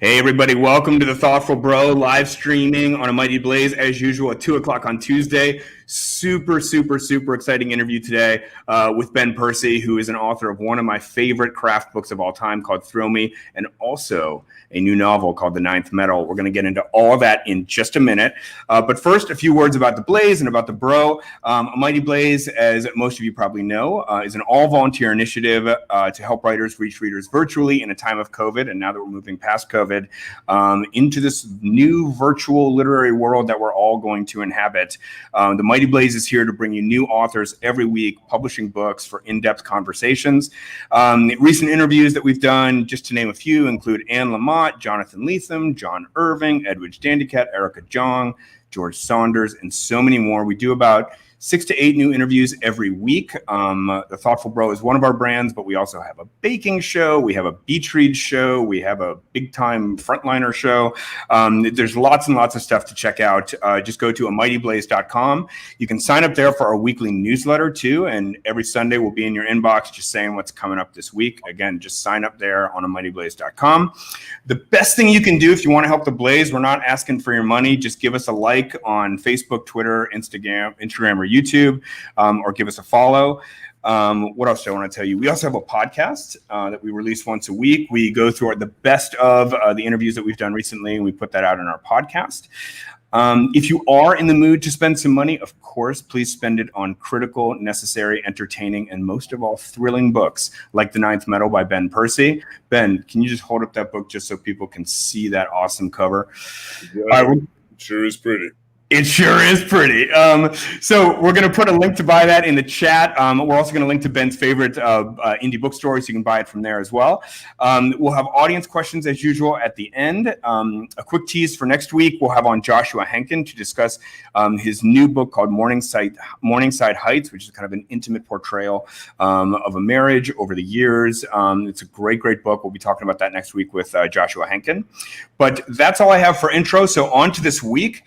Hey everybody, welcome to the Thoughtful Bro live streaming on a Mighty Blaze as usual at 2 o'clock on Tuesday. Super exciting interview today with Ben Percy, who is an author of one of my favorite craft books of all time called Thrill Me, and also a new novel called The Ninth Metal. We're going to get into all of that in just a minute. But first, a few words about the Blaze and about the Bro. A Mighty Blaze, as most of you probably know, is an all-volunteer initiative to help writers reach readers virtually in a time of COVID. And now that we're moving past COVID, into this new virtual literary world that we're all going to inhabit. The Mighty Blaze is here to bring you new authors every week, publishing books for in-depth conversations. Recent interviews that we've done, just to name a few, include Anne Lamott, Jonathan Lethem, John Irving, Edwidge Dandykat, Erica Jong, George Saunders, and so many more. We do about 6 to 8 new interviews every week. The Thoughtful Bro is one of our brands, but we also have a baking show, we have a beach read show, we have a big time frontliner show. There's lots and lots of stuff to check out. Just go to amightyblaze.com. You can sign up there for our weekly newsletter too, and every Sunday we'll be in your inbox just saying what's coming up this week. Again, just sign up there on amightyblaze.com. The best thing you can do if you want to help the Blaze, we're not asking for your money, just give us a like on Facebook, Twitter, Instagram, or YouTube, or give us a follow. What else do I want to tell you? We also have a podcast that we release once a week. We go through the best of the interviews that we've done recently, and we put that out in our podcast. If you are in the mood to spend some money, of course, please spend it on critical, necessary, entertaining, and most of all, thrilling books like The Ninth Metal by Ben Percy. Ben, can you just hold up that book just so people can see that awesome cover? Yeah, it sure is pretty. It sure is pretty. So we're going to put a link to buy that in the chat. We're also going to link to Ben's favorite indie bookstore, so you can buy it from there as well. We'll have audience questions as usual at the end. A quick tease for next week, we'll have on Joshua Henkin to discuss his new book called Morningside Heights, which is kind of an intimate portrayal of a marriage over the years. It's a great book. We'll be talking about that next week with Joshua Henkin. But that's all I have for intro. So on to this week.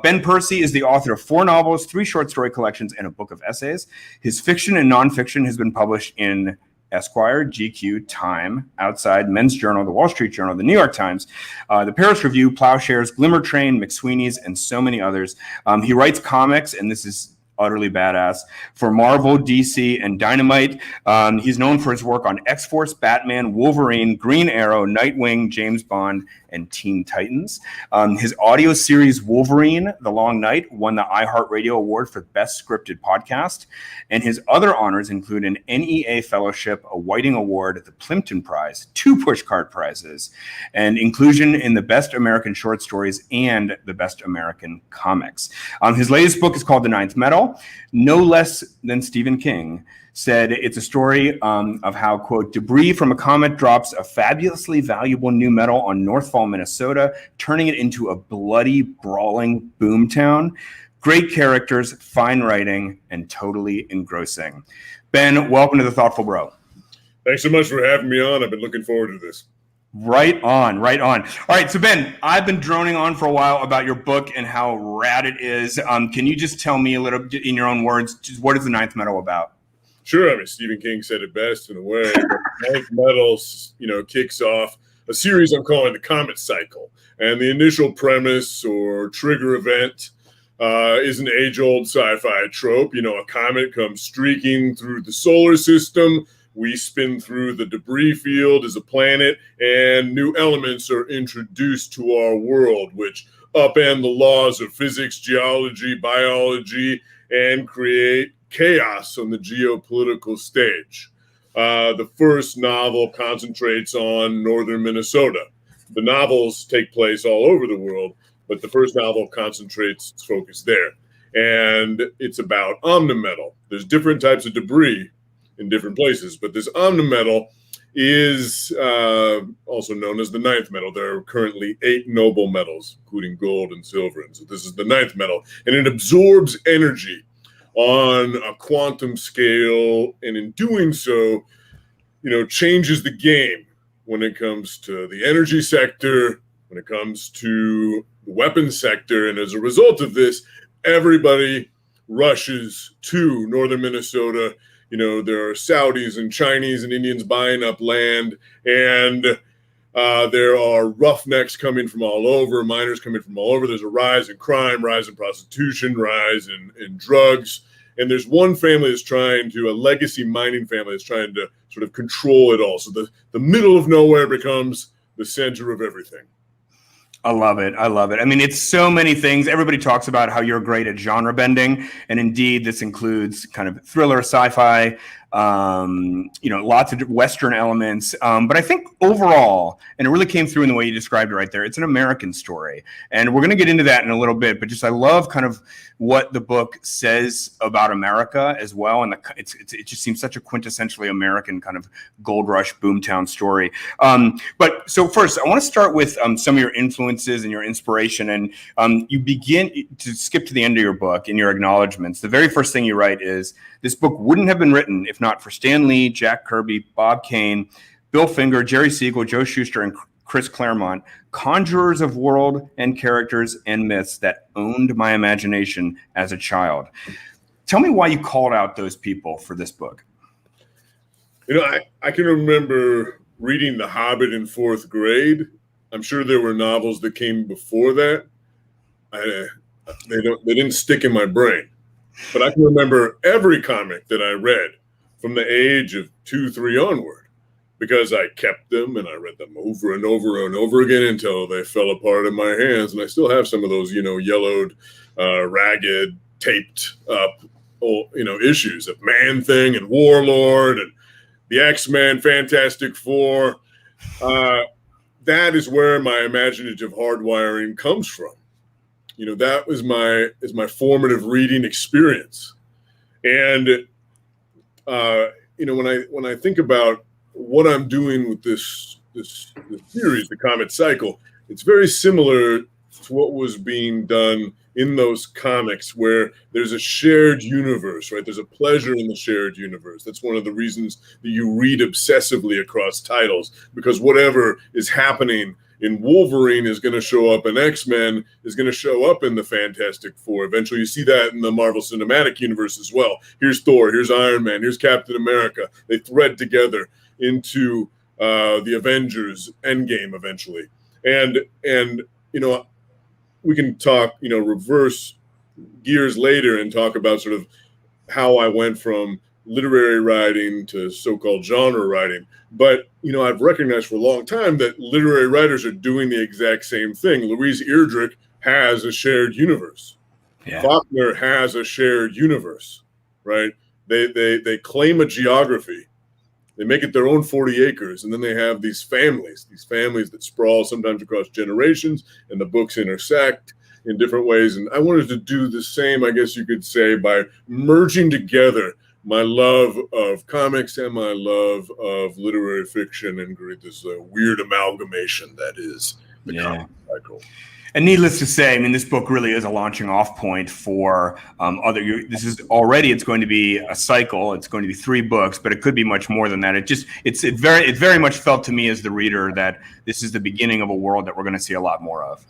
Ben Percy is the author of 4 novels, 3 short story collections, and a book of essays. His fiction and nonfiction has been published in Esquire, GQ, Time, Outside, Men's Journal, The Wall Street Journal, The New York Times, The Paris Review, Plowshares, Glimmer Train, McSweeney's, and so many others. He writes comics, and this is utterly badass, for Marvel, DC, and Dynamite. He's known for his work on X-Force, Batman, Wolverine, Green Arrow, Nightwing, James Bond, and Teen Titans. His audio series Wolverine, The Long Night, won the iHeartRadio Award for Best Scripted Podcast. And his other honors include an NEA Fellowship, a Whiting Award, the Plimpton Prize, 2 Pushcart Prizes, and inclusion in the Best American Short Stories and the Best American Comics. His latest book is called The Ninth Metal. No less than Stephen King said it's a story of how, quote, debris from a comet drops a fabulously valuable new metal on Northfall, Minnesota, turning it into a bloody, brawling boomtown. Great characters, fine writing, and totally engrossing. Ben, welcome to the Thoughtful Bro. Thanks so much for having me on. I've been looking forward to this. Right on. All right, so Ben, I've been droning on for a while about your book and how rad it is. Can you just tell me a little bit in your own words, just what is The Ninth Metal about? Sure. I mean, Stephen King said it best in a way. The Ninth Metal, kicks off a series I'm calling the Comet Cycle. And the initial premise or trigger event is an age-old sci-fi trope. A comet comes streaking through the solar system. We spin through the debris field as a planet, and new elements are introduced to our world, which upend the laws of physics, geology, biology, and create chaos on the geopolitical stage. The first novel concentrates on northern Minnesota. The novels take place all over the world, but the first novel concentrates its focus there. And it's about omnimetal. There's different types of debris in different places, but this omnimetal is also known as the ninth metal. There are currently 8 noble metals, including gold and silver. And so this is the ninth metal, and it absorbs energy on a quantum scale, and in doing so, changes the game when it comes to the energy sector, when it comes to the weapons sector. And as a result of this, everybody rushes to northern Minnesota. There are Saudis and Chinese and Indians buying up land, and There are roughnecks coming from all over, miners coming from all over. There's a rise in crime, rise in prostitution, rise in drugs. And there's one family that's a legacy mining family that's trying to sort of control it all. So the middle of nowhere becomes the center of everything. I love it. I love it. I mean, it's so many things. Everybody talks about how you're great at genre bending. And indeed, this includes kind of thriller, sci-fi, lots of Western elements. But I think overall, and it really came through in the way you described it right there, it's an American story. And we're going to get into that in a little bit. But I love kind of what the book says about America as well. And it just seems such a quintessentially American kind of gold rush boomtown story. But so first, I want to start with some of your influences and your inspiration. And you begin to skip to the end of your book in your acknowledgments. The very first thing you write is, this book wouldn't have been written if not for Stan Lee, Jack Kirby, Bob Kane, Bill Finger, Jerry Siegel, Joe Shuster, and Chris Claremont, conjurers of world and characters and myths that owned my imagination as a child. Tell me why you called out those people for this book. I can remember reading The Hobbit in 4th grade. I'm sure there were novels that came before that. They didn't stick in my brain. But I can remember every comic that I read from the age of 2, 3 onward, because I kept them and I read them over and over and over again until they fell apart in my hands. And I still have some of those, yellowed, ragged, taped up, issues of Man-Thing and Warlord and the X-Men, Fantastic Four. That is where my imaginative hardwiring comes from. That was my formative reading experience. And, when I think about what I'm doing with this series, the Comet Cycle, it's very similar to what was being done in those comics where there's a shared universe, right? There's a pleasure in the shared universe. That's one of the reasons that you read obsessively across titles, because whatever is happening in Wolverine is going to show up in X-Men, is going to show up in the Fantastic Four. Eventually, you see that in the Marvel Cinematic Universe as well. Here's Thor, here's Iron Man, here's Captain America. They thread together into the Avengers Endgame eventually. And we can talk, reverse gears later and talk about sort of how I went from literary writing to so-called genre writing. But, I've recognized for a long time that literary writers are doing the exact same thing. Louise Erdrich has a shared universe. Yeah. Faulkner has a shared universe, right? They claim a geography. They make it their own 40 acres, and then they have these families that sprawl sometimes across generations, and the books intersect in different ways. And I wanted to do the same, I guess you could say, by merging together my love of comics and my love of literary fiction and create this weird amalgamation that is the comic cycle. And needless to say, this book really is a launching off point for it's going to be a cycle. It's going to be 3 books, but it could be much more than that. It very much felt to me as the reader that this is the beginning of a world that we're going to see a lot more of.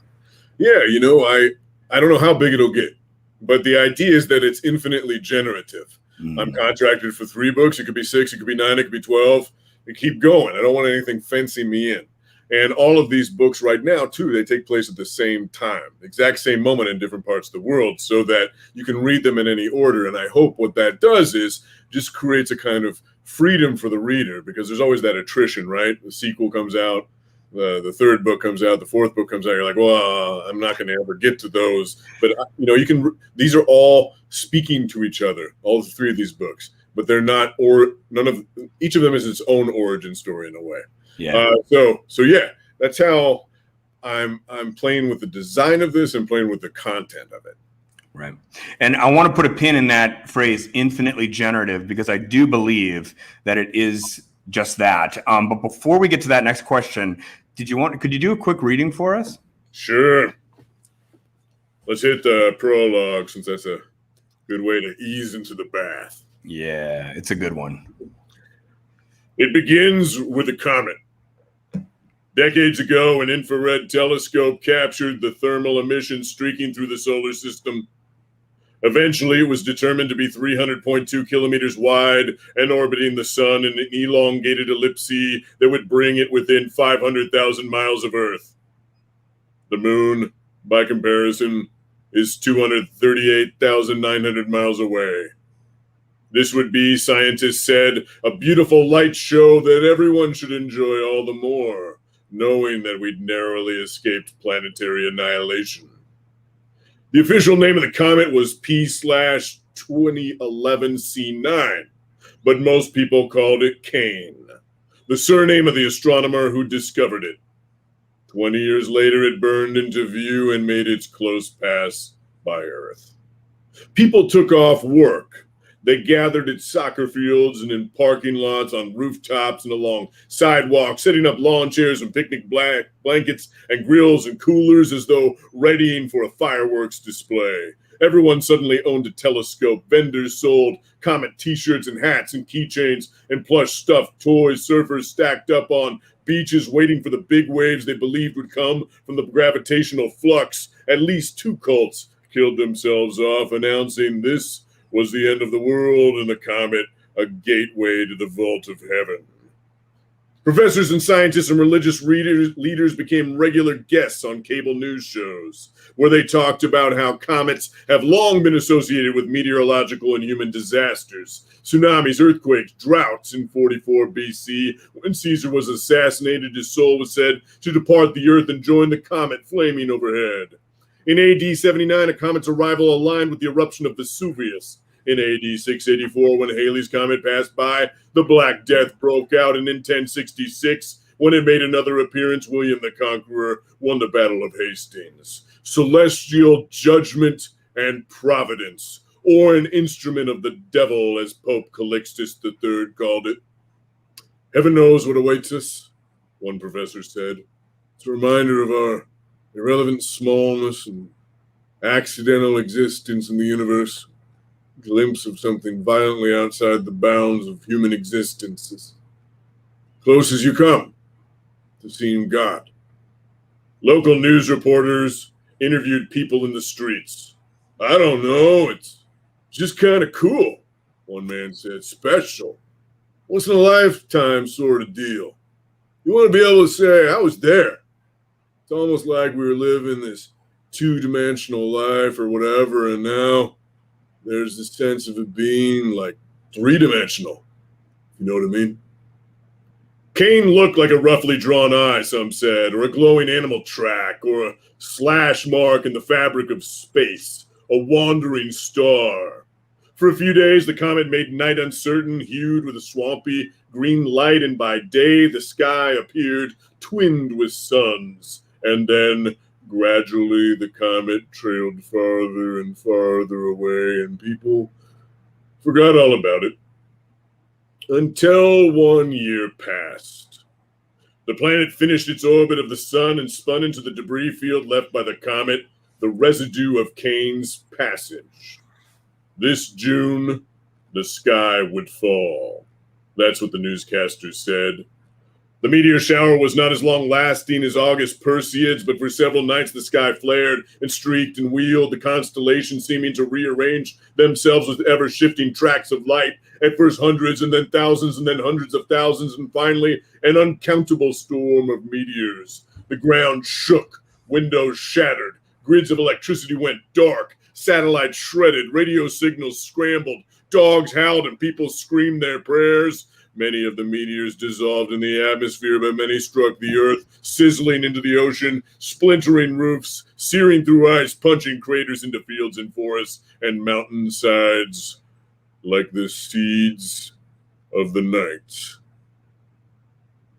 Yeah, I don't know how big it'll get, but the idea is that it's infinitely generative. I'm contracted for 3 books. It could be 6, it could be 9, it could be 12. And keep going. I don't want anything fencing me in. And all of these books right now, too, they take place at the same time, exact same moment in different parts of the world, so that you can read them in any order. And I hope what that does is just creates a kind of freedom for the reader, because there's always that attrition, right? The sequel comes out, the 3rd book comes out, the 4th book comes out. You're like, well, I'm not going to ever get to those. But, these are all speaking to each other, all 3 of these books. But they're not, each of them is its own origin story in a way. Yeah. So yeah, that's how I'm playing with the design of this and playing with the content of it. Right. And I want to put a pin in that phrase, infinitely generative, because I do believe that it is just that. But before we get to that next question, could you do a quick reading for us? Sure. Let's hit the prologue, since that's a good way to ease into the bath. Yeah, it's a good one. It begins with a comet. Decades ago, an infrared telescope captured the thermal emissions streaking through the solar system. Eventually, it was determined to be 300.2 kilometers wide and orbiting the sun in an elongated ellipse that would bring it within 500,000 miles of Earth. The moon, by comparison, is 238,900 miles away. This would be, scientists said, a beautiful light show that everyone should enjoy all the more, knowing that we'd narrowly escaped planetary annihilation. The official name of the comet was P/2011 C9, but most people called it Cain, the surname of the astronomer who discovered it. 20 years later, it burned into view and made its close pass by Earth. People took off work. They gathered at soccer fields and in parking lots, on rooftops and along sidewalks, setting up lawn chairs and picnic blankets and grills and coolers as though readying for a fireworks display. Everyone suddenly owned a telescope. Vendors sold comet t-shirts and hats and keychains and plush stuffed toys. Surfers stacked up on beaches waiting for the big waves they believed would come from the gravitational flux. At least 2 cults killed themselves off, announcing this was the end of the world and the comet a gateway to the vault of heaven. Professors and scientists and religious leaders became regular guests on cable news shows, where they talked about how comets have long been associated with meteorological and human disasters, tsunamis, earthquakes, droughts. In 44 BC, when Caesar was assassinated, his soul was said to depart the earth and join the comet flaming overhead. In AD 79, a comet's arrival aligned with the eruption of Vesuvius. In AD 684, when Halley's comet passed by, the Black Death broke out, and in 1066, when it made another appearance, William the Conqueror won the Battle of Hastings. Celestial judgment and providence, or an instrument of the devil, as Pope Calixtus III called it. Heaven knows what awaits us, one professor said. It's a reminder of our irrelevant smallness and accidental existence in the universe. A glimpse of something violently outside the bounds of human existence, as close as you come to seeing God. Local news reporters interviewed people in the streets. I don't know, it's just kind of cool, one man said. Special. Once in a lifetime sort of deal. You want to be able to say, I was there. It's almost like we were living this 2-dimensional life or whatever, and now there's this sense of it being like 3-dimensional. You know what I mean? Cain looked like a roughly drawn eye, some said, or a glowing animal track, or a slash mark in the fabric of space, a wandering star. For a few days, the comet made night uncertain, hued with a swampy green light, and by day the sky appeared twinned with suns. And then, gradually, the comet trailed farther and farther away, and people forgot all about it. Until 1 year passed. The planet finished its orbit of the sun and spun into the debris field left by the comet, the residue of Cain's passage. This June, the sky would fall. That's what the newscaster said. The meteor shower was not as long-lasting as August Perseids, but for several nights the sky flared and streaked and wheeled, the constellations seeming to rearrange themselves with ever-shifting tracks of light, at first hundreds and then thousands and then hundreds of thousands, and finally an uncountable storm of meteors. The ground shook, windows shattered, grids of electricity went dark, satellites shredded, radio signals scrambled, dogs howled, and people screamed their prayers. Many of the meteors dissolved in the atmosphere, but many struck the earth, sizzling into the ocean, splintering roofs, searing through ice, punching craters into fields and forests and mountainsides like the seeds of the night.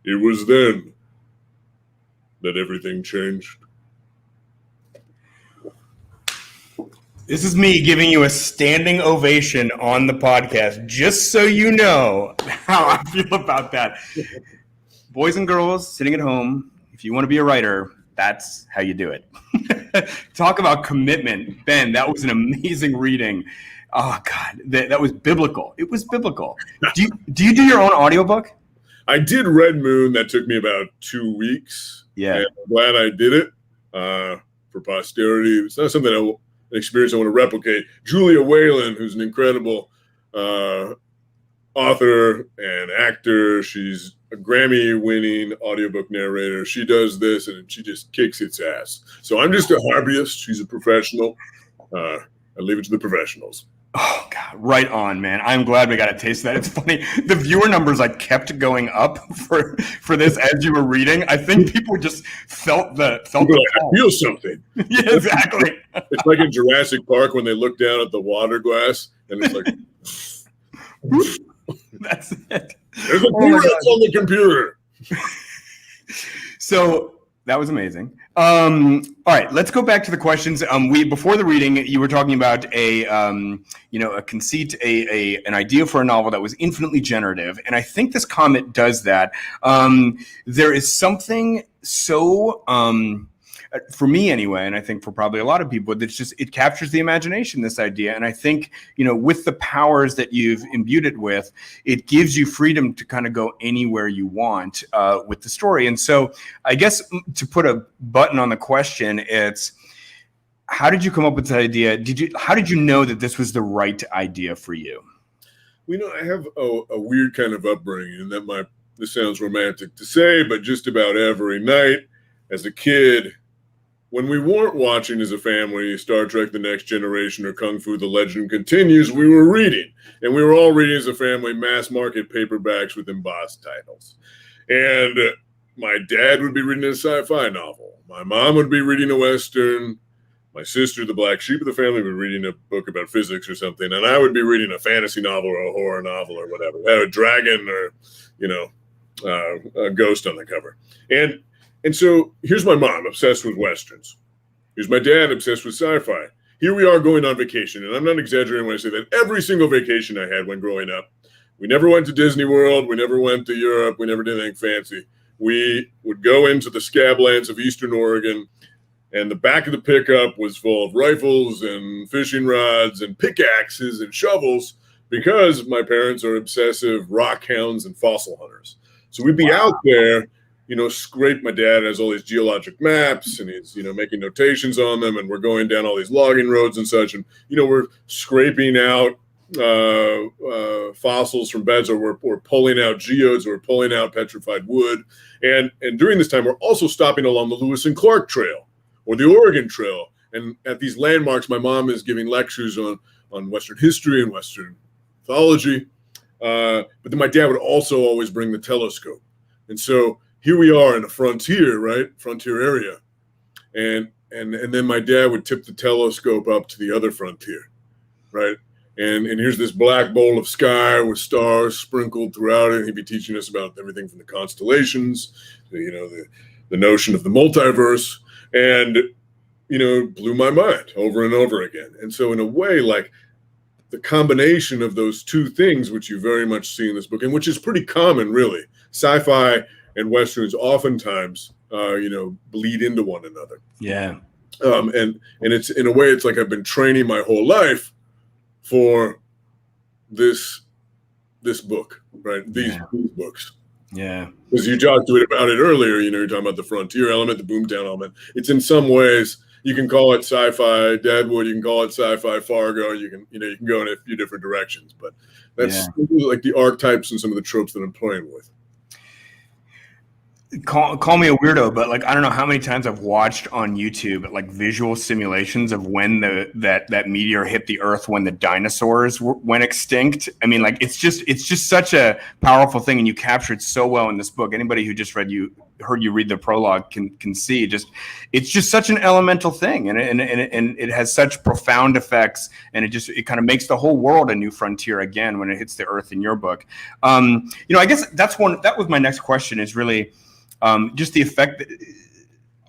It was then that everything changed. This is me giving you a standing ovation on the podcast, just so you know how I feel about that. Boys and girls sitting at home, if you want to be a writer, that's how you do it. Talk about commitment. Ben, that was an amazing reading. Oh, God, that was biblical. It was biblical. Do you do your own audiobook? I did Red Moon. That took me about 2 weeks. Yeah. And I'm glad I did it for posterity. It's not something experience I want to replicate. Julia Whalen, who's an incredible author and actor. She's a Grammy-winning audiobook narrator. She does this, and she just kicks its ass. So I'm just a hobbyist. She's a professional. I leave it to the professionals. Oh God, right on, man. I'm glad we got a taste of that. It's funny. The viewer numbers like kept going up for this as you were reading. I think people just felt the I feel something. Yeah, exactly. It's like in Jurassic Park when they look down at the water glass and it's like that's it. There's a T-Rex on the computer. So that was amazing. All right, let's go back to the questions. Before the reading, you were talking about a conceit, an idea for a novel that was infinitely generative, and I think this comet does that. There is something so, for me anyway, and I think for probably a lot of people, it captures the imagination, this idea. And I think, with the powers that you've imbued it with, it gives you freedom to kind of go anywhere you want with the story. And so I guess to put a button on the question, it's, how did you come up with this idea? How did you know that this was the right idea for you? I have a weird kind of upbringing, and this sounds romantic to say, but just about every night as a kid, when we weren't watching as a family Star Trek The Next Generation or Kung Fu The Legend Continues, we were reading. And we were all reading as a family mass market paperbacks with embossed titles. And my dad would be reading a sci-fi novel. My mom would be reading a Western. My sister, the black sheep of the family, would be reading a book about physics or something. And I would be reading a fantasy novel or a horror novel or whatever. Had a dragon or, a ghost on the cover. And so here's my mom, obsessed with Westerns. Here's my dad, obsessed with sci-fi. Here we are going on vacation, and I'm not exaggerating when I say that every single vacation I had when growing up, we never went to Disney World, we never went to Europe, we never did anything fancy. We would go into the scablands of Eastern Oregon, and the back of the pickup was full of rifles and fishing rods and pickaxes and shovels because my parents are obsessive rock hounds and fossil hunters. So we'd be out there, my dad has all these geologic maps and he's, making notations on them, and we're going down all these logging roads and such. And, we're scraping out fossils from beds, or we're pulling out geodes, or we're pulling out petrified wood. And during this time, we're also stopping along the Lewis and Clark Trail or the Oregon Trail. And at these landmarks, my mom is giving lectures on Western history and Western mythology. But then my dad would also always bring the telescope. And so here we are in a frontier, right? Frontier area. And then my dad would tip the telescope up to the other frontier, right? And here's this black bowl of sky with stars sprinkled throughout it. He'd be teaching us about everything from the constellations, the notion of the multiverse, and, blew my mind over and over again. And so in a way, like the combination of those two things, which you very much see in this book, and which is pretty common, really, sci-fi and Westerns oftentimes, bleed into one another. Yeah. And it's, in a way, it's like I've been training my whole life for this book, right? These books. Yeah. Because you talked about it earlier, you're talking about the frontier element, the boomtown element. It's in some ways, you can call it sci-fi Deadwood, you can call it sci-fi Fargo, you can go in a few different directions, but that's like the archetypes and some of the tropes that I'm playing with. Call me a weirdo, but I don't know how many times I've watched on YouTube visual simulations of when that meteor hit the Earth when the dinosaurs went extinct. I mean, it's just such a powerful thing, and you captured so well in this book. Anybody who just heard you read the prologue can see it's just such an elemental thing, and it has such profound effects, and it kind of makes the whole world a new frontier again when it hits the Earth in your book. I guess that was my next question, is really just the effect.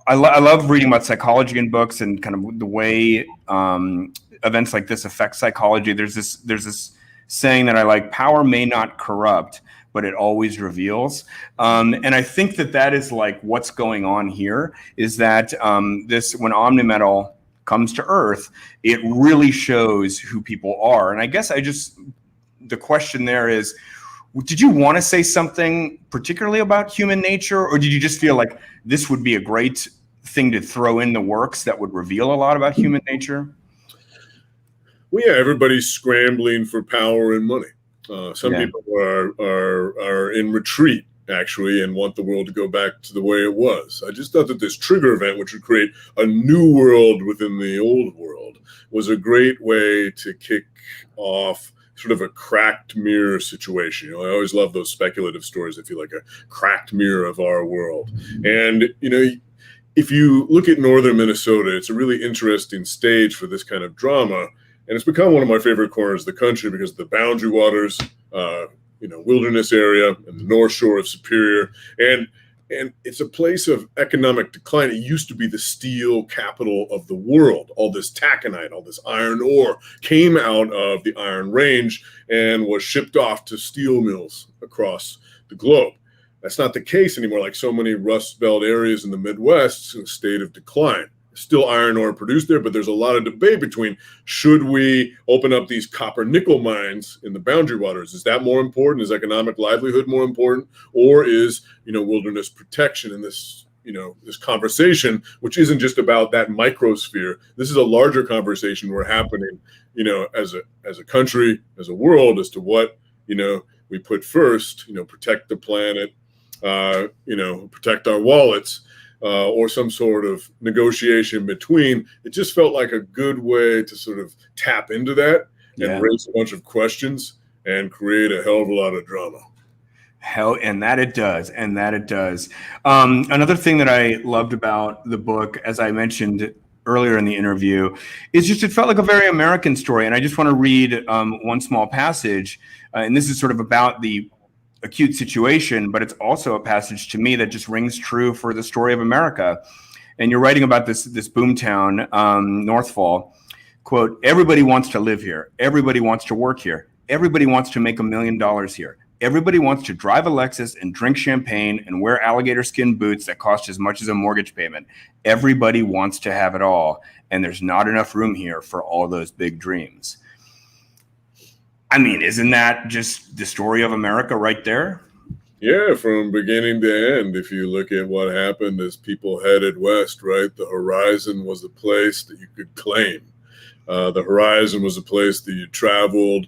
I love reading about psychology in books and kind of the way events like this affect psychology. There's this saying that I like: power may not corrupt, but it always reveals. And I think that is what's going on here, is that when Omnimetal comes to Earth, it really shows who people are. And I guess the question there is, did you want to say something particularly about human nature, or did you just feel like this would be a great thing to throw in the works that would reveal a lot about human nature? Well, yeah, everybody's scrambling for power and money. Some Yeah. people are in retreat actually and want the world to go back to the way it was. I just thought that this trigger event, which would create a new world within the old world, was a great way to kick off sort of a cracked mirror situation. You know, I always love those speculative stories that feel like a cracked mirror of our world. And, you know, if you look at northern Minnesota, it's a really interesting stage for this kind of drama. And it's become one of my favorite corners of the country because of the boundary waters, wilderness area and the North Shore of Superior. And it's a place of economic decline. It used to be the steel capital of the world. All this taconite, all this iron ore came out of the Iron Range and was shipped off to steel mills across the globe. That's not the case anymore. Like so many Rust Belt areas in the Midwest, it's in a state of decline. Still iron ore produced there, but there's a lot of debate between should we open up these copper nickel mines in the boundary waters? Is that more important? Is economic livelihood more important? Or is, wilderness protection in this, this conversation, which isn't just about that microsphere. This is a larger conversation we're happening, as a country, as a world, as to what, we put first, protect the planet, protect our wallets. Or some sort of negotiation between. It just felt like a good way to sort of tap into that and raise a bunch of questions and create a hell of a lot of drama. And that it does. Another thing that I loved about the book, as I mentioned earlier in the interview, is just it felt like a very American story. And I just want to read one small passage. And this is sort of about the acute situation, but it's also a passage to me that just rings true for the story of America. And you're writing about this boomtown, Northfall. Quote, everybody wants to live here. Everybody wants to work here. Everybody wants to make $1 million here. Everybody wants to drive a Lexus and drink champagne and wear alligator skin boots that cost as much as a mortgage payment. Everybody wants to have it all. And there's not enough room here for all those big dreams. I mean, isn't that just the story of America right there? Yeah, from beginning to end. If you look at what happened as people headed west, right, the horizon was a place that you could claim. The horizon was a place that you traveled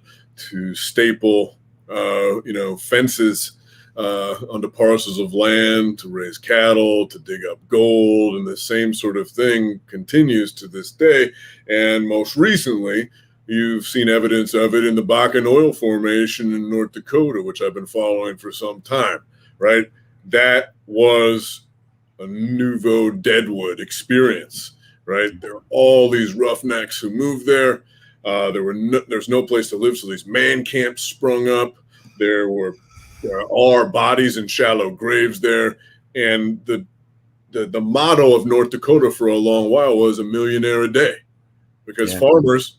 to staple, fences onto parcels of land, to raise cattle, to dig up gold. And the same sort of thing continues to this day. And most recently, you've seen evidence of it in the Bakken oil formation in North Dakota, which I've been following for some time, right? That was a nouveau deadwood experience, right? There were all these roughnecks who moved there. There's no place to live, so these man camps sprung up. There are bodies in shallow graves there. And the motto of North Dakota for a long while was $1 million a day, because farmers,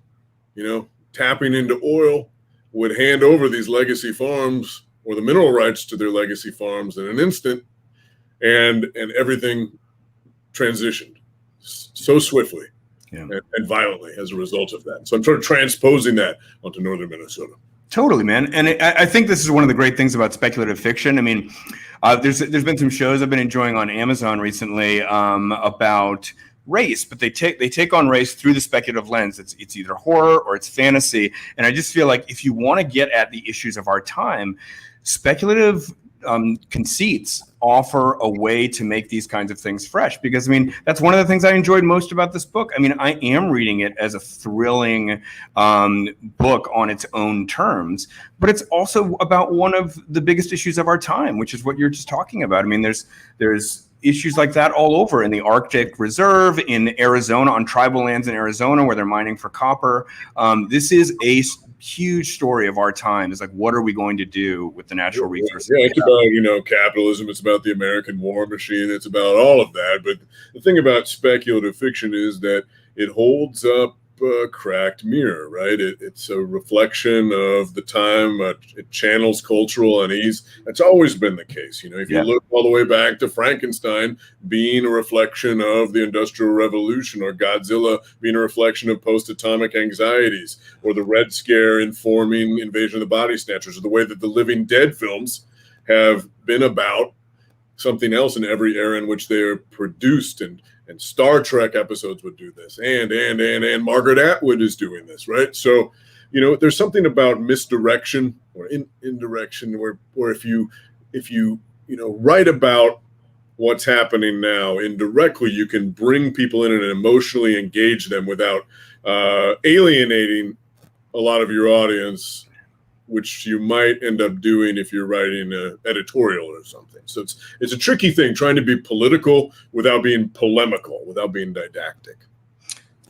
tapping into oil, would hand over these legacy farms or the mineral rights to their legacy farms in an instant, and everything transitioned so swiftly and violently as a result of that. So I'm sort of transposing that onto northern Minnesota. Totally, man. And I think this is one of the great things about speculative fiction. I mean, there's been some shows I've been enjoying on Amazon recently about race, but they take on race through the speculative lens. It's either horror or it's fantasy. And I just feel like if you want to get at the issues of our time, speculative conceits offer a way to make these kinds of things fresh. Because, I mean, that's one of the things I enjoyed most about this book. I mean, I am reading it as a thrilling book on its own terms, but it's also about one of the biggest issues of our time, which is what you're just talking about. I mean, there's issues like that all over in the Arctic Reserve, in Arizona, on tribal lands in Arizona where they're mining for copper. This is a huge story of our time. Is like, what are we going to do with the natural resources? Yeah, it's about, capitalism. It's about the American war machine. It's about all of that. But the thing about speculative fiction is that it holds up a cracked mirror, right? It's a reflection of the time. It channels cultural unease. That's always been the case. If you look all the way back to Frankenstein being a reflection of the Industrial Revolution, or Godzilla being a reflection of post-atomic anxieties, or the Red Scare informing Invasion of the Body Snatchers, or the way that the Living Dead films have been about something else in every era in which they are produced. And and Star Trek episodes would do this, and Margaret Atwood is doing this, right? So, there's something about misdirection or indirection where if you write about what's happening now indirectly, you can bring people in and emotionally engage them without alienating a lot of your audience, which you might end up doing if you're writing an editorial or something. So it's a tricky thing, trying to be political without being polemical, without being didactic.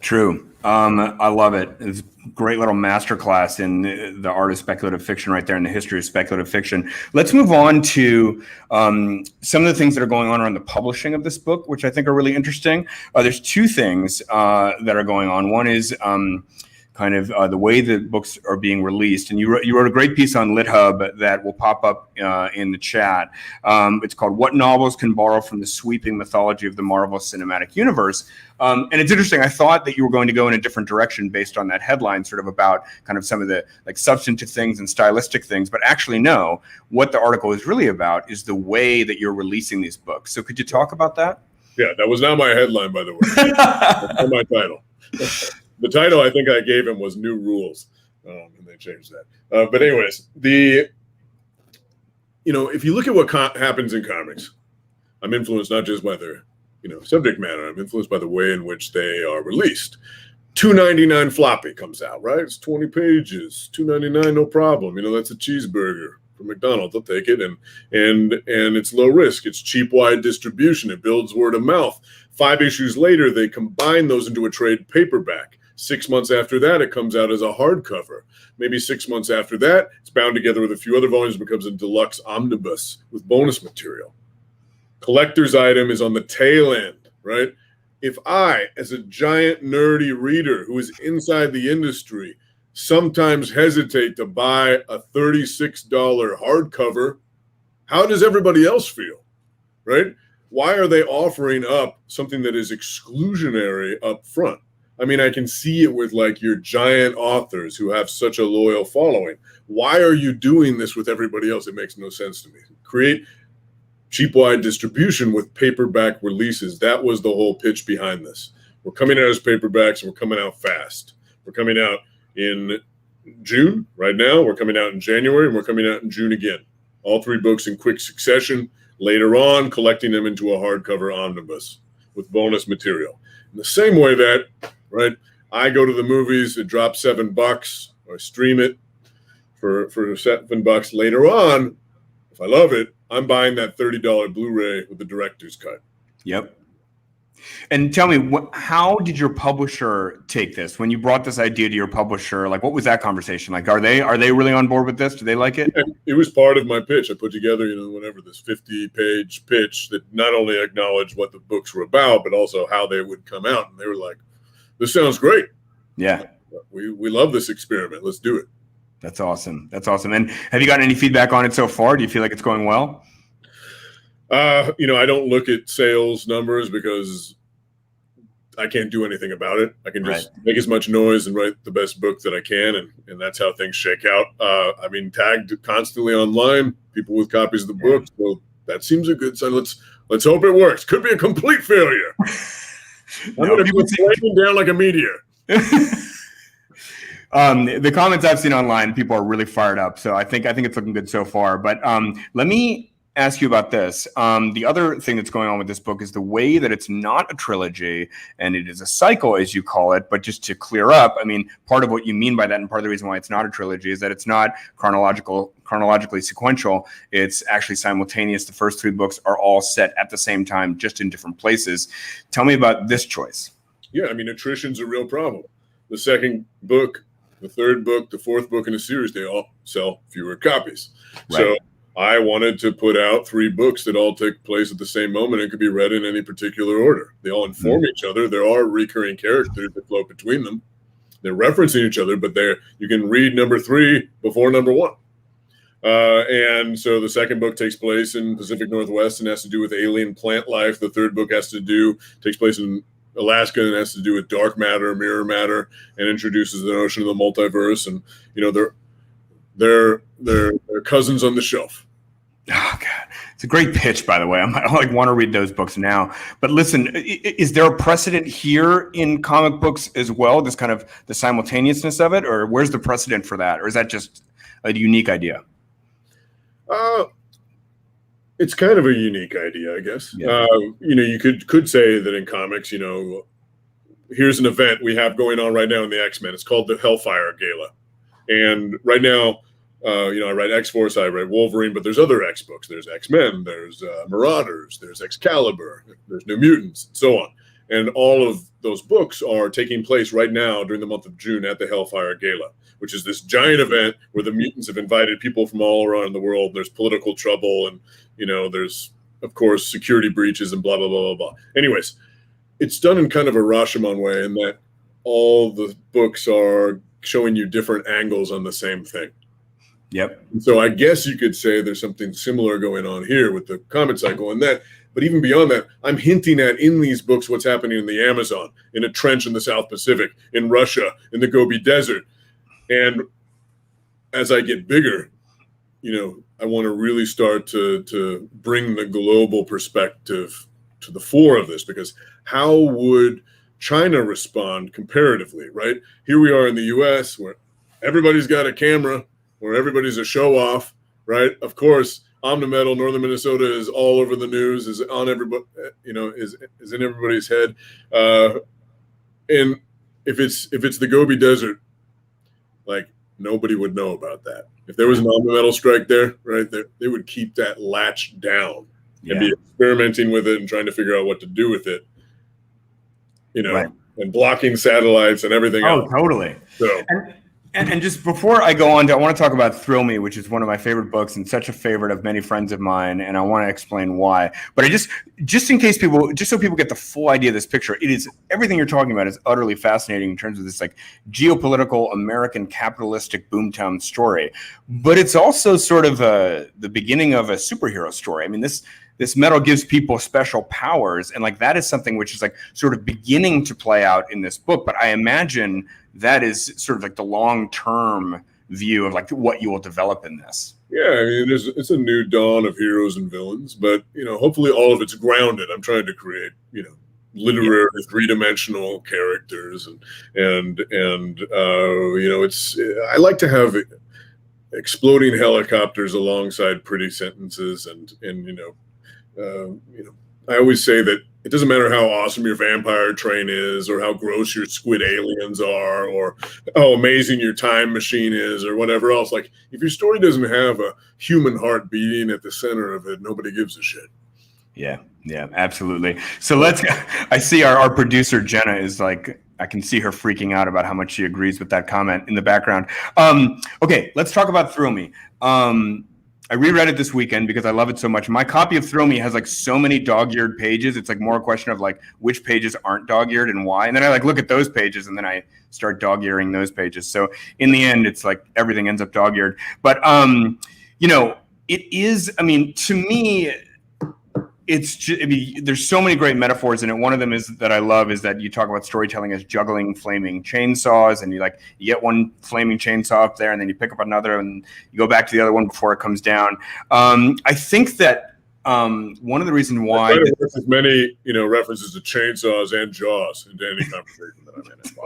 True. I love it. It's a great little masterclass in the art of speculative fiction right there, in the history of speculative fiction. Let's move on to some of the things that are going on around the publishing of this book, which I think are really interesting. There's two things that are going on. One is kind of the way the books are being released. And you wrote a great piece on LitHub that will pop up in the chat. It's called What Novels Can Borrow from the Sweeping Mythology of the Marvel Cinematic Universe. And it's interesting. I thought that you were going to go in a different direction based on that headline, sort of about kind of some of the like substantive things and stylistic things. But actually, no, what the article is really about is the way that you're releasing these books. So could you talk about that? Yeah, that was not my headline, by the way. That's not my title. The title I think I gave him was New Rules, and they changed that. But anyways, if you look at what happens in comics, I'm influenced not just by their subject matter. I'm influenced by the way in which they are released. $2.99 floppy comes out, right? It's 20 pages, $2.99, no problem. That's a cheeseburger from McDonald's. I'll take it, and it's low risk. It's cheap, wide distribution. It builds word of mouth. 5 issues later, they combine those into a trade paperback. 6 months after that, it comes out as a hardcover. Maybe 6 months after that, it's bound together with a few other volumes, becomes a deluxe omnibus with bonus material. Collector's item is on the tail end, right? If I, as a giant nerdy reader who is inside the industry, sometimes hesitate to buy a $36 hardcover, how does everybody else feel, right? Why are they offering up something that is exclusionary up front? I mean, I can see it with like your giant authors who have such a loyal following. Why are you doing this with everybody else? It makes no sense to me. Create cheap wide distribution with paperback releases. That was the whole pitch behind this. We're coming out as paperbacks and we're coming out fast. We're coming out in June right now. We're coming out in January and we're coming out in June again. All 3 books in quick succession. Later on, collecting them into a hardcover omnibus with bonus material. In the same way that, right, I go to the movies, it drops $7, or stream it for $7 later on. If I love it, I'm buying that $30 Blu-ray with the director's cut. Yep. And tell me, how did your publisher take this? When you brought this idea to your publisher, like what was that conversation like? Are they really on board with this? Do they like it? Yeah, it was part of my pitch. I put together, this 50-page pitch that not only acknowledged what the books were about, but also how they would come out. And they were like, this sounds great. Yeah. We love this experiment. Let's do it. That's awesome. That's awesome. And have you gotten any feedback on it so far? Do you feel like it's going well? I don't look at sales numbers because I can't do anything about it. I can just make as much noise and write the best book that I can, and that's how things shake out. Tagged constantly online, people with copies of the book. So that seems a good sign. Let's hope it works. Could be a complete failure. I'm going to be flaming down like a meteor. The comments I've seen online, people are really fired up. So I think it's looking good so far. But let me ask you about this. The other thing that's going on with this book is the way that it's not a trilogy and it is a cycle, as you call it. But just to clear up, I mean, part of what you mean by that and part of the reason why it's not a trilogy is that it's not chronologically sequential. It's actually simultaneous. The first 3 books are all set at the same time, just in different places. Tell me about this choice. Yeah, I mean, attrition's a real problem. The second book, the third book, the 4th book in a series, they all sell fewer copies. Right. So I wanted to put out 3 books that all take place at the same moment and could be read in any particular order. They all inform each other. There are recurring characters that flow between them. They're referencing each other, but you can read number 3 before number 1. And so the second book takes place in Pacific Northwest and has to do with alien plant life. The third book takes place in Alaska and has to do with dark matter, mirror matter, and introduces the notion of the multiverse. And they're cousins on the shelf. Oh God, it's a great pitch, by the way. I like want to read those books now. But listen, is there a precedent here in comic books as well? This kind of the simultaneousness of it, or where's the precedent for that, or is that just a unique idea? It's kind of a unique idea, I guess. Yeah. You could say that in comics, here's an event we have going on right now in the X-Men. It's called the Hellfire Gala, and right now. I write X-Force, I write Wolverine, but there's other X books. There's X-Men, there's Marauders, there's Excalibur, there's New Mutants, and so on. And all of those books are taking place right now during the month of June at the Hellfire Gala, which is this giant event where the mutants have invited people from all around the world. There's political trouble and, there's, of course, security breaches and blah, blah, blah, blah, blah. Anyways, it's done in kind of a Rashomon way in that all the books are showing you different angles on the same thing. Yep. So I guess you could say there's something similar going on here with the comet cycle and that. But even beyond that, I'm hinting at in these books what's happening in the Amazon, in a trench in the South Pacific, in Russia, in the Gobi Desert. And as I get bigger, I want to really start to bring the global perspective to the fore of this, because how would China respond comparatively, right? Here we are in the US where everybody's got a camera, where everybody's a show off, right? Of course, Omnimetal, Northern Minnesota is all over the news, is on everybody, is in everybody's head. And if it's the Gobi Desert, like nobody would know about that. If there was an Omnimetal strike there, right, they would keep that latch down and be experimenting with it and trying to figure out what to do with it, Right. and blocking satellites and everything else. Oh, totally. So. And just before I go on, I want to talk about Thrill Me, which is one of my favorite books and such a favorite of many friends of mine, and I want to explain why. But just in case so people get the full idea of this picture, it is everything you're talking about is utterly fascinating in terms of this like geopolitical American capitalistic boomtown story. But it's also sort of the beginning of a superhero story. I mean, this metal gives people special powers, and like that is something which is like sort of beginning to play out in this book. But I imagine that is sort of like the long-term view of like what you will develop in this. Yeah, I mean, it's a new dawn of heroes and villains, but hopefully all of it's grounded. I'm trying to create, literary three-dimensional characters, and it's I like to have exploding helicopters alongside pretty sentences, and I always say that it doesn't matter how awesome your vampire train is, or how gross your squid aliens are, or how amazing your time machine is, or whatever else. Like, if your story doesn't have a human heart beating at the center of it, nobody gives a shit. Yeah, absolutely. So I see our producer, Jenna, is like, I can see her freaking out about how much she agrees with that comment in the background. Okay, let's talk about Thrill Me. I reread it this weekend because I love it so much. My copy of Thrill Me has like so many dog-eared pages. It's like more a question of like which pages aren't dog-eared and why. And then I like look at those pages and then I start dog-earing those pages. So in the end, it's like everything ends up dog-eared. But it is. I mean, to me, it's just, there's so many great metaphors in it. One of them is that I love is that you talk about storytelling as juggling flaming chainsaws, and you get one flaming chainsaw up there, and then you pick up another, and you go back to the other one before it comes down. I think that one of the reasons why there's as many references to chainsaws and Jaws into any conversation that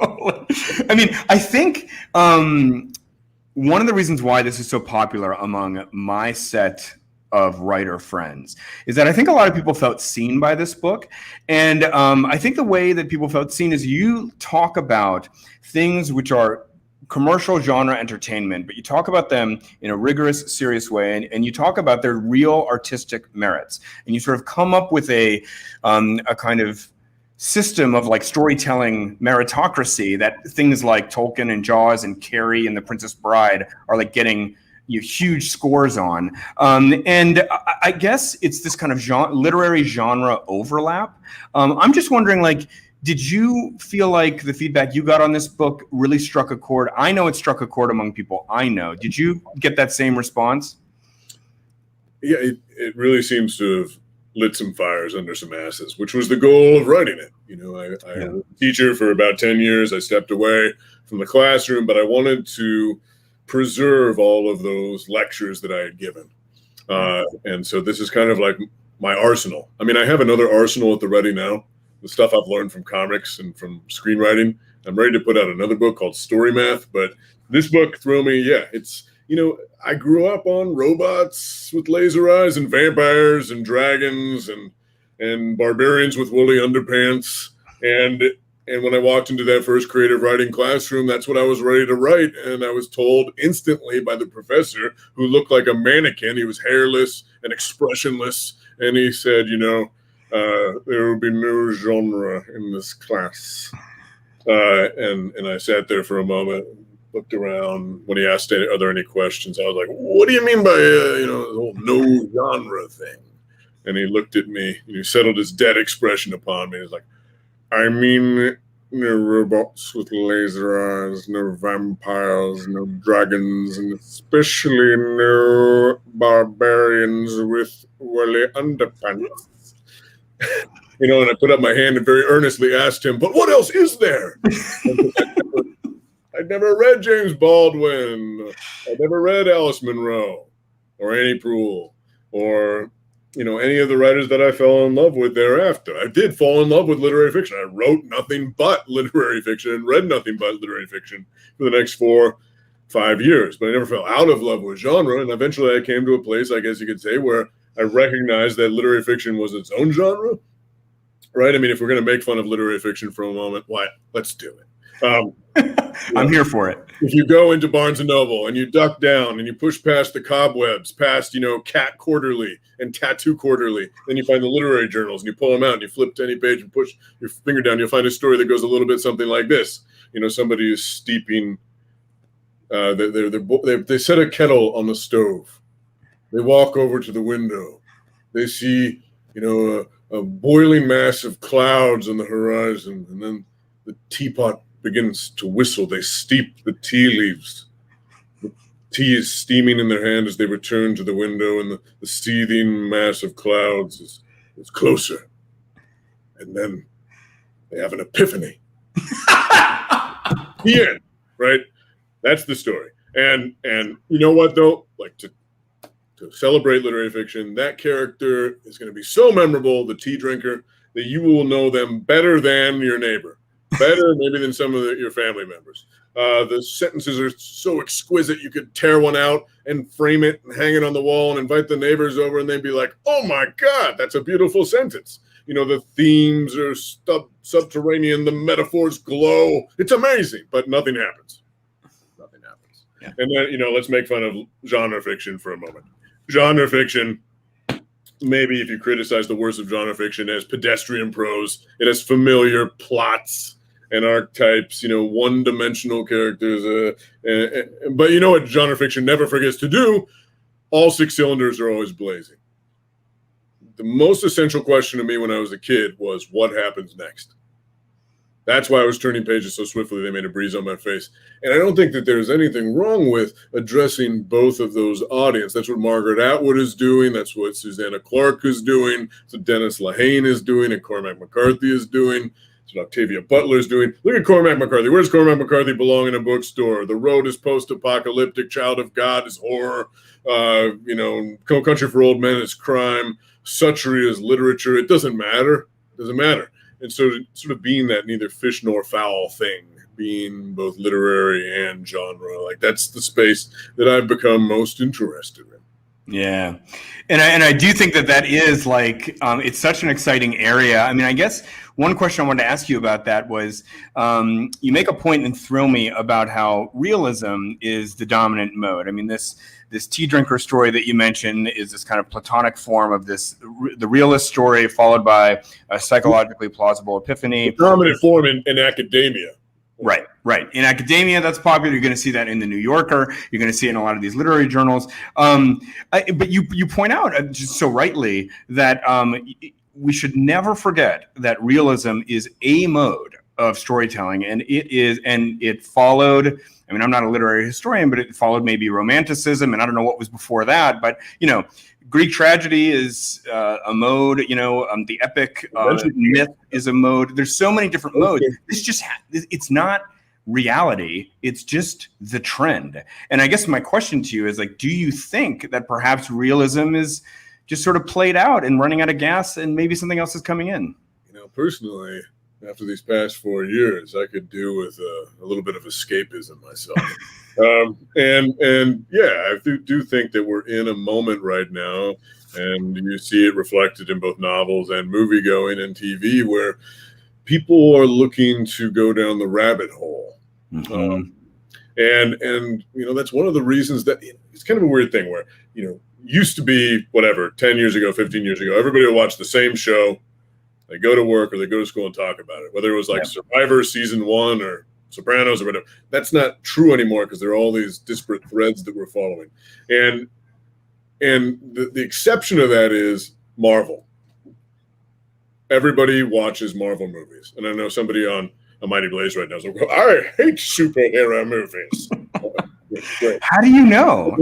I'm in. I mean, I think one of the reasons why this is so popular among my set of writer friends is that I think a lot of people felt seen by this book. And I think the way that people felt seen is you talk about things which are commercial genre entertainment, but you talk about them in a rigorous, serious way, and you talk about their real artistic merits. And you sort of come up with a kind of system of like storytelling meritocracy that things like Tolkien and Jaws and Carrie and The Princess Bride are like getting huge scores on. And I guess it's this kind of literary genre overlap. I'm just wondering, like, did you feel like the feedback you got on this book really struck a chord? I know it struck a chord among people I know. Did you get that same response? Yeah, it really seems to have lit some fires under some asses, which was the goal of writing it. I was a teacher for about 10 years. I stepped away from the classroom, but I wanted to preserve all of those lectures that I had given. And so this is kind of like my arsenal. I mean, I have another arsenal at the ready now, the stuff I've learned from comics and from screenwriting. I'm ready to put out another book called Story Math, but this book, throw me, it's, I grew up on robots with laser eyes and vampires and dragons and barbarians with woolly underpants. And when I walked into that first creative writing classroom, that's what I was ready to write. And I was told instantly by the professor, who looked like a mannequin. He was hairless and expressionless. And he said, there will be no genre in this class. And I sat there for a moment, looked around. When he asked, are there any questions? I was like, what do you mean by, the whole no genre thing? And he looked at me, and he settled his dead expression upon me. He was like, I mean, no robots with laser eyes, no vampires, no dragons, and especially no barbarians with woolly underpants. And I put up my hand and very earnestly asked him, but what else is there? I'd never read James Baldwin. I'd never read Alice Munro or Annie Proulx or any of the writers that I fell in love with thereafter. I did fall in love with literary fiction. I wrote nothing but literary fiction and read nothing but literary fiction for the next 4-5 years, but I never fell out of love with genre. And eventually I came to a place, I guess you could say, where I recognized that literary fiction was its own genre, right? I mean, if we're going to make fun of literary fiction for a moment, why? Let's do it. I'm here for it. If you go into Barnes & Noble and you duck down and you push past the cobwebs, past, Cat Quarterly and Tattoo Quarterly, then you find the literary journals and you pull them out and you flip to any page and push your finger down, you'll find a story that goes a little bit something like this. Somebody is steeping, they set a kettle on the stove. They walk over to the window. They see, a boiling mass of clouds on the horizon, and then the teapot begins to whistle. They steep the tea leaves. The tea is steaming in their hand as they return to the window, and the seething mass of clouds is closer. And then they have an epiphany. The end, right? That's the story. And you know what, though? Like, to celebrate literary fiction, that character is going to be so memorable, the tea drinker, that you will know them better than your neighbor. Better maybe than some of your family members. The sentences are so exquisite, you could tear one out and frame it and hang it on the wall and invite the neighbors over, and they'd be like, oh my God, that's a beautiful sentence. The themes are subterranean, the metaphors glow. It's amazing, but nothing happens. Nothing happens. Yeah. And then, let's make fun of genre fiction for a moment. Genre fiction, maybe if you criticize the worst of genre fiction as pedestrian prose, it has familiar plots and archetypes, one-dimensional characters. But you know what genre fiction never forgets to do? All 6 cylinders are always blazing. The most essential question to me when I was a kid was, what happens next? That's why I was turning pages so swiftly they made a breeze on my face. And I don't think that there's anything wrong with addressing both of those audiences. That's what Margaret Atwood is doing. That's what Susanna Clarke is doing. That's what Dennis Lehane is doing and Cormac McCarthy is doing. That's what Octavia Butler is doing. Look at Cormac McCarthy. Where does Cormac McCarthy belong in a bookstore? The Road is post-apocalyptic. Child of God is horror. Country for Old Men is crime. Suchery is literature. It doesn't matter. It doesn't matter. And so sort of being that neither fish nor fowl thing, being both literary and genre, like that's the space that I've become most interested in. Yeah. And I do think that is like, it's such an exciting area. I mean, I guess one question I wanted to ask you about that was, you make a point and thrill me about how realism is the dominant mode. I mean, this tea drinker story that you mentioned is this kind of platonic form of the realist story followed by a psychologically plausible epiphany. The dominant form in academia. Right. In academia, that's popular. You're going to see that in the New Yorker. You're going to see it in a lot of these literary journals. But you point out just so rightly that we should never forget that realism is a mode of storytelling, and it followed. I mean, I'm not a literary historian, but it followed maybe Romanticism, and I don't know what was before that. But Greek tragedy is a mode. The epic myth is a mode. There's so many different modes. This just it's not reality. It's just the trend. And I guess my question to you is like, do you think that perhaps realism is just sort of played out and running out of gas and maybe something else is coming in? Personally, after these past 4 years, I could do with a little bit of escapism myself. And yeah, I do think that we're in a moment right now, and you see it reflected in both novels and movie going and TV, where people are looking to go down the rabbit hole. Mm-hmm. And that's one of the reasons that it's kind of a weird thing where, used to be whatever, 10 years ago, 15 years ago, everybody would watch the same show. They go to work or they go to school and talk about it, whether it was like Survivor season 1 or Sopranos or whatever. That's not true anymore because there are all these disparate threads that we're following. And the exception of that is Marvel. Everybody watches Marvel movies. And I know somebody on A Mighty Blaze right now is like, I hate superhero movies. How do you know?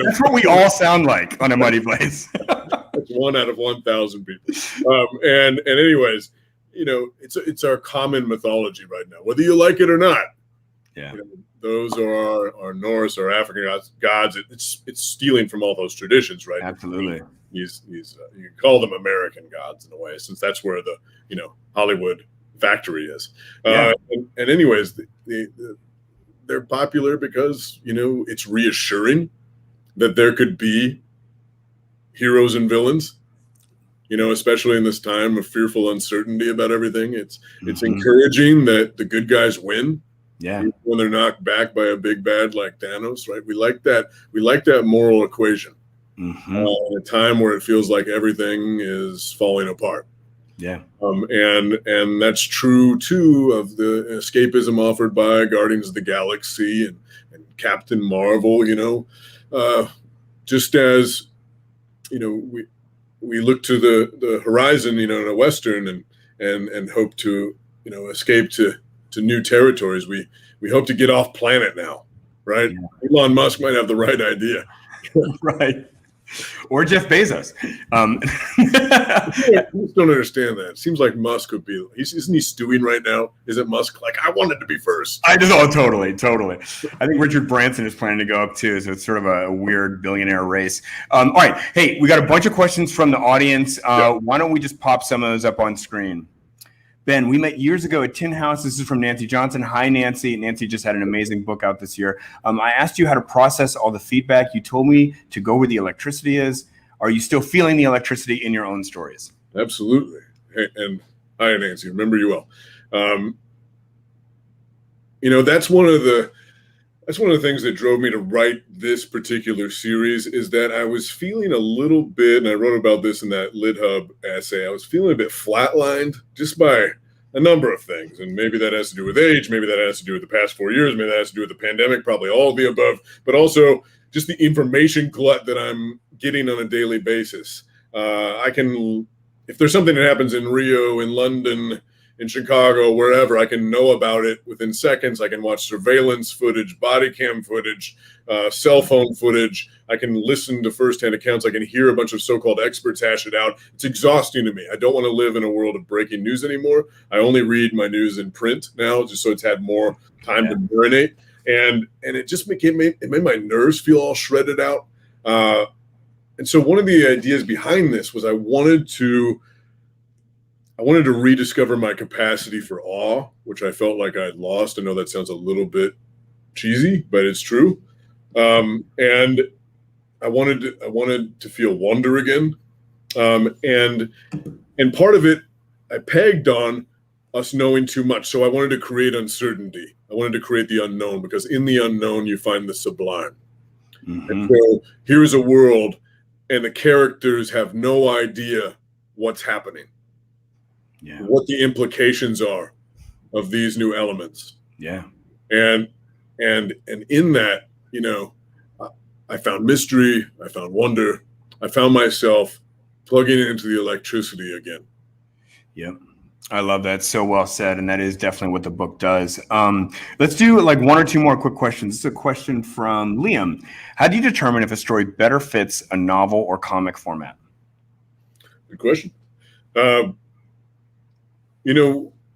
That's what we all sound like on A Mighty Blaze. That's 1 out of 1,000 people. And anyways, it's our common mythology right now, whether you like it or not. Yeah. Those are our Norse or African gods. It's stealing from all those traditions, right? Absolutely. You can call them American gods in a way, since that's where the Hollywood factory is. Yeah. And anyways, they're popular because it's reassuring that there could be heroes and villains. Especially in this time of fearful uncertainty about everything. It's encouraging that the good guys win. Yeah. When they're knocked back by a big bad like Thanos, right? We like that. We like that moral equation. In a time where it feels like everything is falling apart. Yeah. And that's true too of the escapism offered by Guardians of the Galaxy and Captain Marvel. Just as we look to the horizon, in a Western and hope to escape to new territories. We hope to get off planet now, right? Yeah. Elon Musk might have the right idea. Right. Or Jeff Bezos. I just don't understand that. It seems like Musk would be. Isn't he stewing right now? Isn't Musk like, I wanted to be first? Totally. I think Richard Branson is planning to go up too, so it's sort of a weird billionaire race. All right. Hey, we got a bunch of questions from the audience. Why don't we just pop some of those up on screen? Ben, we met years ago at Tin House. This is from Nancy Johnson. Hi, Nancy. Nancy just had an amazing book out this year. I asked you how to process all the feedback. You told me to go where the electricity is. Are you still feeling the electricity in your own stories? Absolutely. Hey, and hi, Nancy. Remember you well. That's one of the things that drove me to write this particular series is that I was feeling a little bit, and I wrote about this in that LitHub essay, I was feeling a bit flatlined just by a number of things. And maybe that has to do with age, maybe that has to do with the past 4 years, maybe that has to do with the pandemic, probably all of the above, but also just the information glut that I'm getting on a daily basis. If there's something that happens in Rio, in London, in Chicago, wherever, I can know about it within seconds. I can watch surveillance footage, body cam footage, cell phone footage. I can listen to firsthand accounts. I can hear a bunch of so-called experts hash it out. It's exhausting to me. I don't want to live in a world of breaking news anymore. I only read my news in print now, just so it's had more time to marinate. And it just made my nerves feel all shredded out. And so one of the ideas behind this was I wanted to rediscover my capacity for awe, which I felt like I'd lost. I know that sounds a little bit cheesy, but it's true. And I wanted to feel wonder again. And part of it, I pegged on us knowing too much. So I wanted to create uncertainty. I wanted to create the unknown, because in the unknown, you find the sublime. And so here's a world, and the characters have no idea what's happening. Yeah. What the implications are of these new elements. Yeah. And in that, I found mystery, I found wonder, I found myself plugging into the electricity again. Yep. I love that. So well said. And that is definitely what the book does. Let's do like one or two more quick questions. This is a question from Liam. How do you determine if a story better fits a novel or comic format? Good question.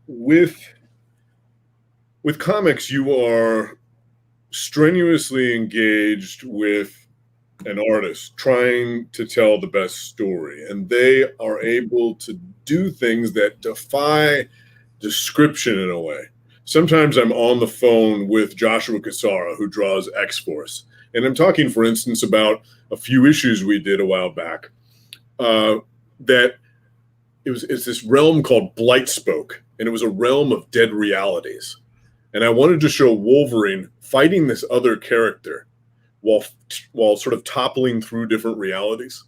With with comics, you are strenuously engaged with an artist trying to tell the best story, and they are able to do things that defy description in a way. Sometimes I'm on the phone with Joshua Cassara, who draws X-Force, and I'm talking, for instance, about a few issues we did a while back, that it's this realm called Blightspoke, and it was a realm of dead realities. And I wanted to show Wolverine fighting this other character while sort of toppling through different realities.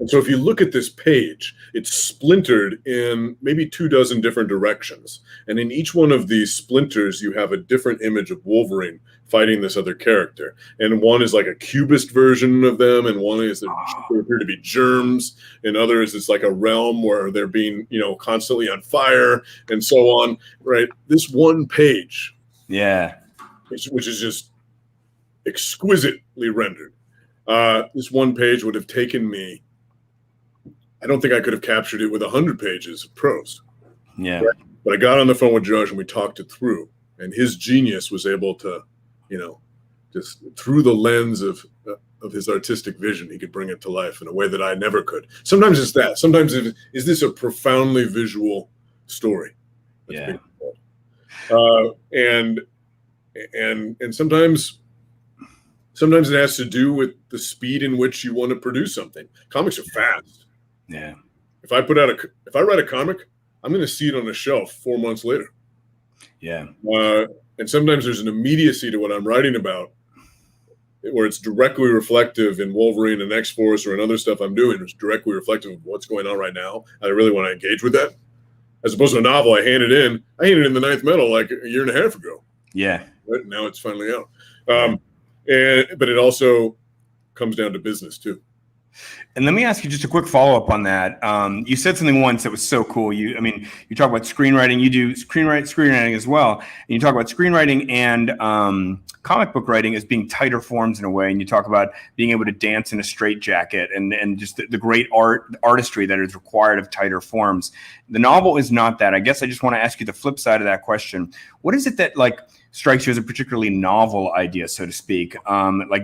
And so if you look at this page, it's splintered in maybe 24 different directions. And in each one of these splinters, you have a different image of Wolverine fighting this other character. And one is like a cubist version of them, and one is there appear to be germs, and others it's like a realm where they're being, constantly on fire, and so on, right? This one page, which is just exquisitely rendered. This one page would have taken me, I don't think I could have captured it with 100 pages of prose. Yeah. Right? But I got on the phone with Josh and we talked it through, and his genius was able to, just through the lens of his artistic vision, he could bring it to life in a way that I never could. Sometimes it's that. Sometimes is this a profoundly visual story? Yeah. And sometimes it has to do with the speed in which you want to produce something. Comics are fast. Yeah. If I write a comic, I'm going to see it on the shelf 4 months later. Yeah. And sometimes there's an immediacy to what I'm writing about, where it's directly reflective in Wolverine and X-Force or in other stuff I'm doing. It's directly reflective of what's going on right now. I really want to engage with that. As opposed to a novel I handed in the Ninth Metal like a year and a half ago. Yeah. Right? Now it's finally out. But it also comes down to business too. And let me ask you just a quick follow-up on that. You said something once that was so cool. You talk about screenwriting. You do screenwriting as well. And you talk about screenwriting and comic book writing as being tighter forms in a way. And you talk about being able to dance in a straitjacket and just the great artistry that is required of tighter forms. The novel is not that. I guess I just want to ask you the flip side of that question. What is it that strikes you as a particularly novel idea, so to speak?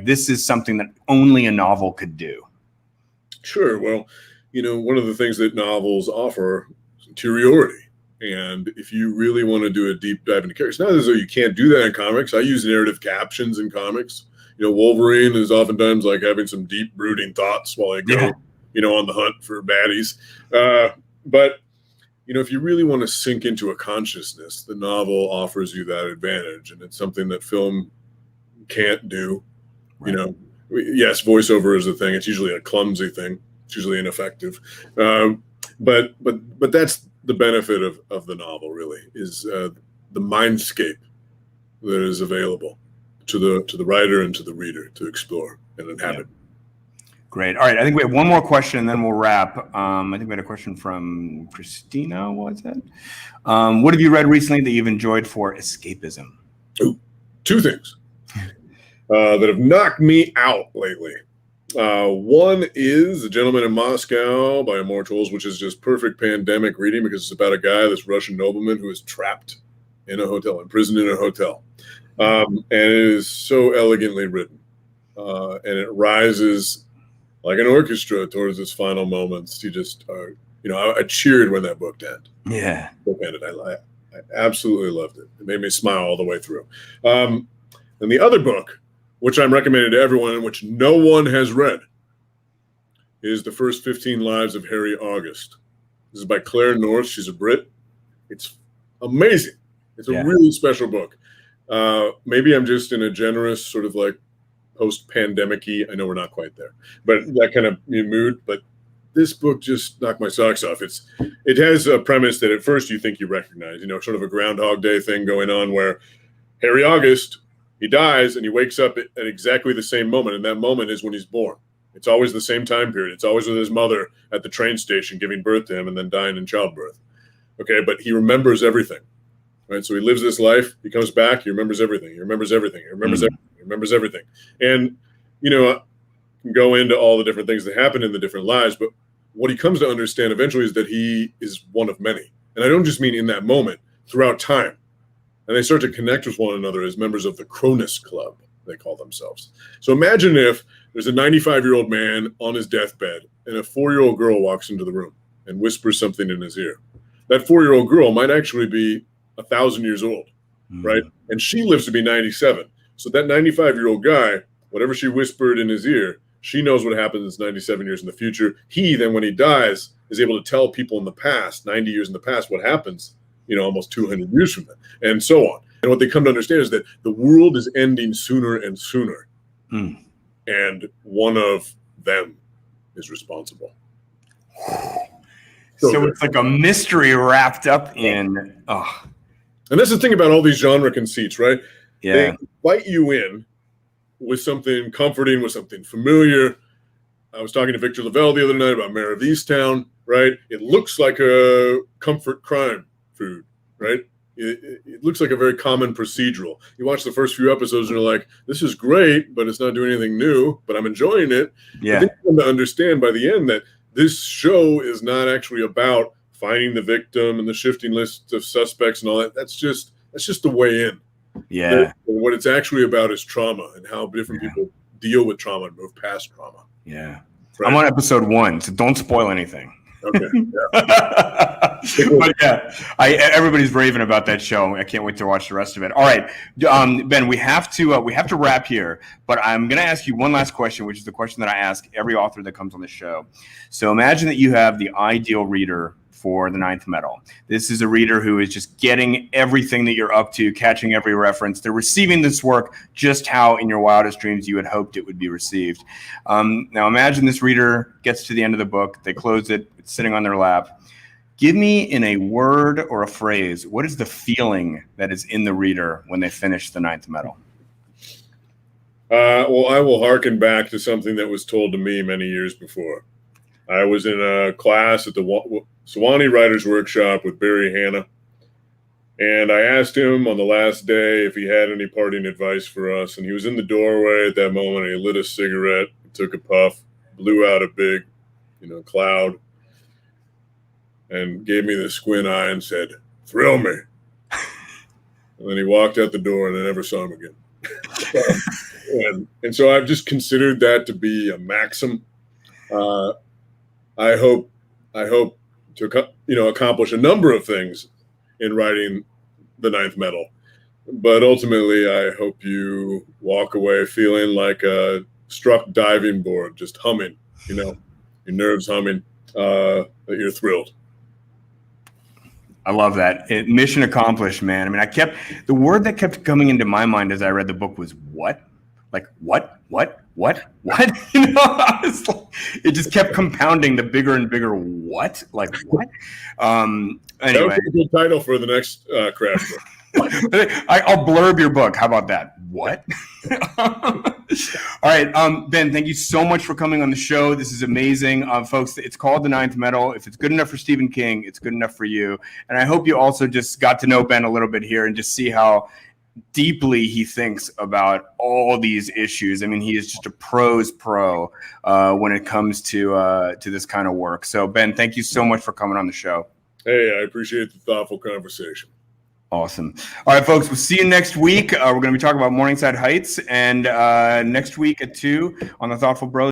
This is something that only a novel could do. Sure. Well, one of the things that novels offer is interiority. And if you really want to do a deep dive into characters, not as though you can't do that in comics. I use narrative captions in comics. Wolverine is oftentimes like having some deep brooding thoughts while I go, on the hunt for baddies. But if you really want to sink into a consciousness, the novel offers you that advantage. And it's something that film can't do, Right. Yes, voiceover is a thing. It's usually a clumsy thing. It's usually ineffective. But that's the benefit of the novel, really, is the mindscape that is available to the writer and to the reader to explore and inhabit. Great. All right. I think we have one more question and then we'll wrap. I think we had a question from Christina. Was it? What have you read recently that you've enjoyed for escapism? Ooh, two things that have knocked me out lately. One is The Gentleman in Moscow by Immortals, which is just perfect pandemic reading because it's about a guy, this Russian nobleman, who is trapped in a hotel, imprisoned in a hotel. And it is so elegantly written. And it rises like an orchestra towards its final moments. You just are, I cheered when that book ended. Yeah. I absolutely loved it. It made me smile all the way through. And the other book, which I'm recommending to everyone and which no one has read, is The First 15 Lives of Harry August. This is by Claire North. She's a Brit. It's amazing. It's a really special book. Maybe I'm just in a generous sort of post-pandemic-y, I know we're not quite there, but that kind of mood. But this book just knocked my socks off. It has a premise that at first you think you recognize, sort of a Groundhog Day thing going on where Harry August, he dies and he wakes up at exactly the same moment. And that moment is when he's born. It's always the same time period. It's always with his mother at the train station giving birth to him and then dying in childbirth. Okay, but he remembers everything. Right? So he lives this life. He comes back. He remembers everything. He remembers everything. He remembers everything. He remembers everything. And, I can go into all the different things that happen in the different lives. But what he comes to understand eventually is that he is one of many. And I don't just mean in that moment, throughout time. and they start to connect with one another as members of the Cronus Club, they call themselves. So imagine if there's a 95-year-old man on his deathbed and a 4-year-old girl walks into the room and whispers something in his ear. That 4-year-old girl might actually be 1,000 years old, right? And she lives to be 97. So that 95-year-old guy, whatever she whispered in his ear, she knows what happens 97 years in the future. He then, when he dies, is able to tell people in the past, 90 years in the past, what happens, almost 200 years from then, and so on. And what they come to understand is that the world is ending sooner and sooner. And one of them is responsible. So it's like a mystery wrapped up in. And that's the thing about all these genre conceits, right? Yeah. They invite you in with something comforting, with something familiar. I was talking to Victor Lavelle the other night about Mayor of Easttown, right? It looks like a comfort crime food, right? It looks like a very common procedural. You watch the first few episodes and you're like, this is great, but it's not doing anything new, but I'm enjoying it. Yeah. But then you come to understand by the end that this show is not actually about finding the victim and the shifting list of suspects and all that. That's just the way in. Yeah. What it's actually about is trauma and how different people deal with trauma and move past trauma. Yeah. Right? I'm on episode 1, so don't spoil anything. Okay. But yeah, everybody's raving about that show. I can't wait to watch the rest of it. All right, Ben, we have to wrap here, but I'm going to ask you one last question, which is the question that I ask every author that comes on the show. So imagine that you have the ideal reader for the Ninth Metal. This is a reader who is just getting everything that you're up to, catching every reference. They're receiving this work just how in your wildest dreams you had hoped it would be received. Now imagine this reader gets to the end of the book, they close it, it's sitting on their lap. Give me in a word or a phrase, what is the feeling that is in the reader when they finish the Ninth Metal? Well, I will hearken back to something that was told to me many years before. I was in a class at the Sewanee Writers Workshop with Barry Hanna, and I asked him on the last day if he had any parting advice for us, and he was in the doorway at that moment, and he lit a cigarette, took a puff, blew out a big, cloud, and gave me the squint eye and said, "Thrill me." And then he walked out the door, and I never saw him again. And so I've just considered that to be a maxim. I hope to accomplish a number of things in writing the Ninth Metal, but ultimately I hope you walk away feeling like a struck diving board, just humming, your nerves humming, that you're thrilled. I love that. Mission accomplished, man. I mean, the word that kept coming into my mind as I read the book was what? Like what? It just kept compounding the bigger and bigger what? Like what? Anyway. That would be a good title for the next crash book. I'll blurb your book. How about that? What? All right, Ben, thank you so much for coming on the show. This is amazing. Folks, it's called The Ninth Metal. If it's good enough for Stephen King, it's good enough for you. And I hope you also just got to know Ben a little bit here and just see how deeply he thinks about all these issues. I mean, he is just a pro's pro when it comes to this kind of work. So, Ben, thank you so much for coming on the show. Hey, I appreciate the thoughtful conversation. Awesome. All right, folks, we'll see you next week. We're going to be talking about Morningside Heights, and next week at 2 on the Thoughtful Bros.